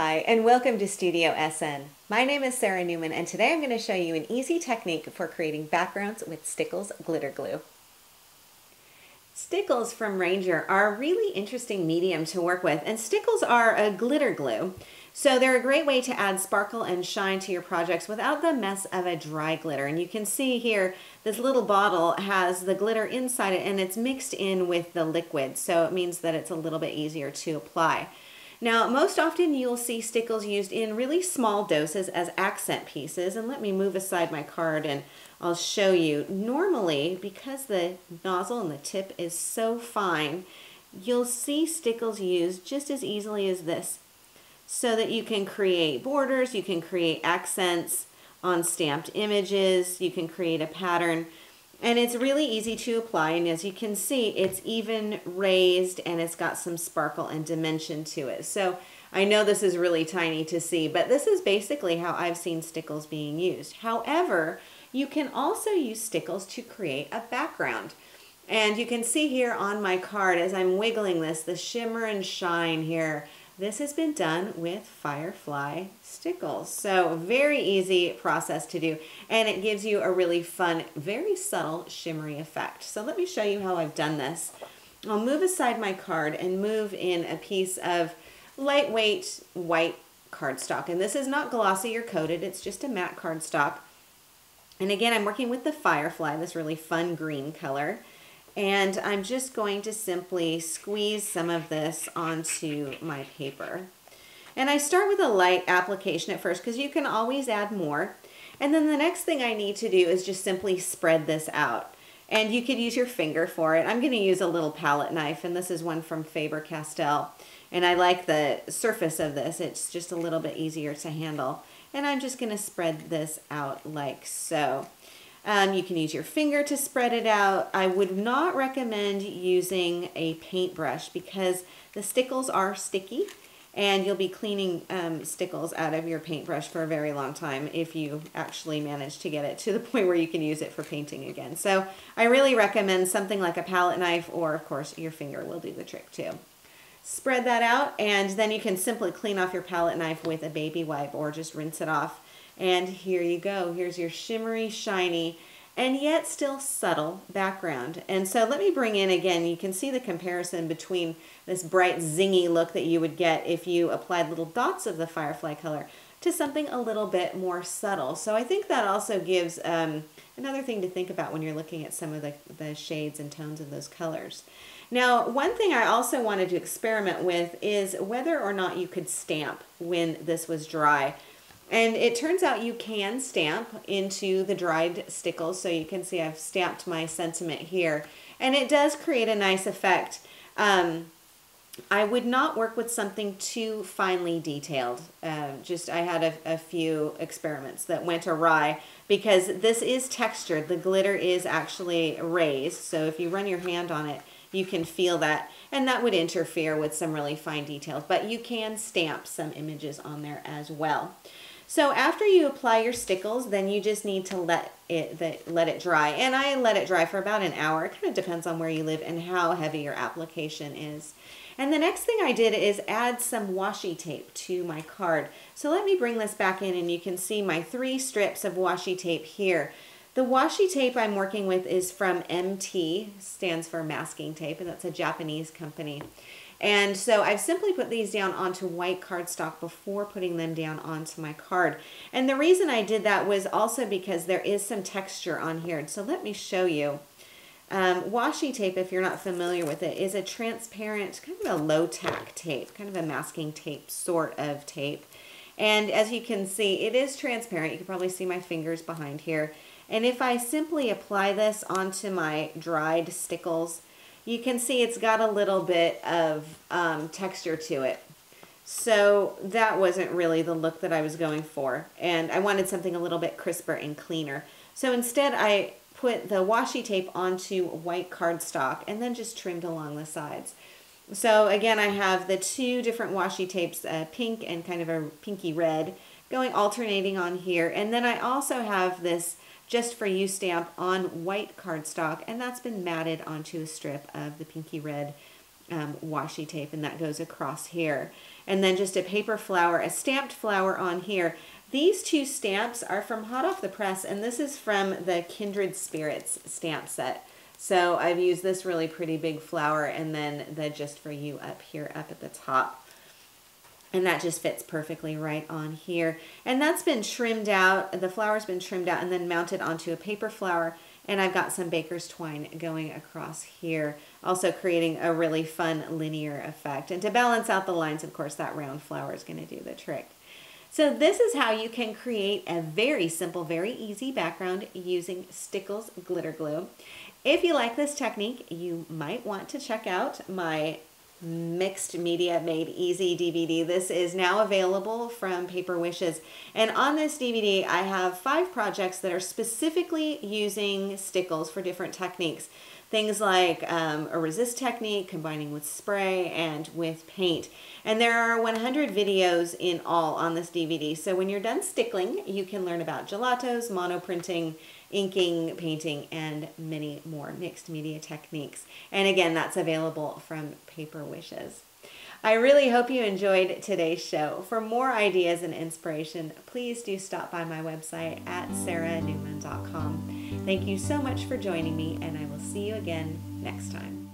Hi, and welcome to Studio SN. My name is Sara Naumann, and today I'm going to show you an easy technique for creating backgrounds with Stickles glitter glue. Stickles from Ranger are a really interesting medium to work with, and Stickles are a glitter glue. So they're a great way to add sparkle and shine to your projects without the mess of a dry glitter. And you can see here, this little bottle has the glitter inside it and it's mixed in with the liquid. So it means that it's a little bit easier to apply. Now, most often you'll see Stickles used in really small doses as accent pieces. And let me move aside my card and I'll show you. Normally, because the nozzle and the tip is so fine, you'll see Stickles used just as easily as this, so that you can create borders, you can create accents on stamped images, you can create a pattern. And it's really easy to apply, and as you can see, it's even raised and it's got some sparkle and dimension to it. So I know this is really tiny to see, but this is basically how I've seen Stickles being used. However, you can also use Stickles to create a background. And you can see here on my card as I'm wiggling this, the shimmer and shine here. This has been done with Firefly Stickles. So very easy process to do, and it gives you a really fun, very subtle shimmery effect. So let me show you how I've done this. I'll move aside my card and move in a piece of lightweight white cardstock. And this is not glossy or coated, it's just a matte cardstock. And again, I'm working with the Firefly, this really fun green color. And I'm just going to simply squeeze some of this onto my paper. And I start with a light application at first because you can always add more. And then the next thing I need to do is just simply spread this out. And you could use your finger for it. I'm going to use a little palette knife, and this is one from Faber-Castell. And I like the surface of this. It's just a little bit easier to handle. And I'm just going to spread this out like so. You can use your finger to spread it out. I would not recommend using a paintbrush because the Stickles are sticky and you'll be cleaning Stickles out of your paintbrush for a very long time if you actually manage to get it to the point where you can use it for painting again. So I really recommend something like a palette knife, or of course your finger will do the trick too. Spread that out, and then you can simply clean off your palette knife with a baby wipe or just rinse it off. And here you go. Here's your shimmery, shiny, and yet still subtle background. And so let me bring in again, you can see the comparison between this bright, zingy look that you would get if you applied little dots of the Firefly color to something a little bit more subtle. So I think that also gives another thing to think about when you're looking at some of the shades and tones of those colors. Now, one thing I also wanted to experiment with is whether or not you could stamp when this was dry. And it turns out you can stamp into the dried Stickles. So you can see I've stamped my sentiment here. And it does create a nice effect. I would not work with something too finely detailed. I had a few experiments that went awry because this is textured. The glitter is actually raised. So if you run your hand on it, you can feel that. And that would interfere with some really fine details. But you can stamp some images on there as well. So after you apply your Stickles, then you just need to let it dry. And I let it dry for about an hour. It kind of depends on where you live and how heavy your application is. And the next thing I did is add some washi tape to my card. So let me bring this back in, and you can see my 3 strips of washi tape here. The washi tape I'm working with is from MT, stands for masking tape, and that's a Japanese company. And so I've simply put these down onto white cardstock before putting them down onto my card. And the reason I did that was also because there is some texture on here. So let me show you. Washi tape, if you're not familiar with it, is a transparent, kind of a low-tack tape, kind of a masking tape sort of tape. And as you can see, it is transparent. You can probably see my fingers behind here. And if I simply apply this onto my dried Stickles, you can see it's got a little bit of texture to it. So that wasn't really the look that I was going for. And I wanted something a little bit crisper and cleaner. So instead I put the washi tape onto white cardstock and then just trimmed along the sides. So again, I have the 2 different washi tapes, pink and kind of a pinky red, going alternating on here. And then I also have this Just For You stamp on white cardstock, and that's been matted onto a strip of the pinky red washi tape, and that goes across here. And then just a paper flower, a stamped flower on here. These two stamps are from hot off the press, and this is from the Kindred Spirits stamp set. So I've used this really pretty big flower and then the Just For You up here, up at the top. And that just fits perfectly right on here. And that's been trimmed out, the flower's been trimmed out and then mounted onto a paper flower. And I've got some baker's twine going across here, also creating a really fun linear effect. And to balance out the lines, of course, that round flower is going to do the trick. So this is how you can create a very simple, very easy background using Stickles glitter glue. If you like this technique, you might want to check out my Mixed Media Made Easy DVD. This is now available from Paper Wishes. And on this DVD, I have 5 projects that are specifically using Stickles for different techniques. Things like a resist technique, combining with spray and with paint. And there are 100 videos in all on this DVD. So when you're done stickling, you can learn about gelatos, monoprinting, inking, painting, and many more mixed media techniques. And again, that's available from Paper Wishes. I really hope you enjoyed today's show. For more ideas and inspiration, please do stop by my website at saranaumann.com. Thank you so much for joining me, and I will see you again next time.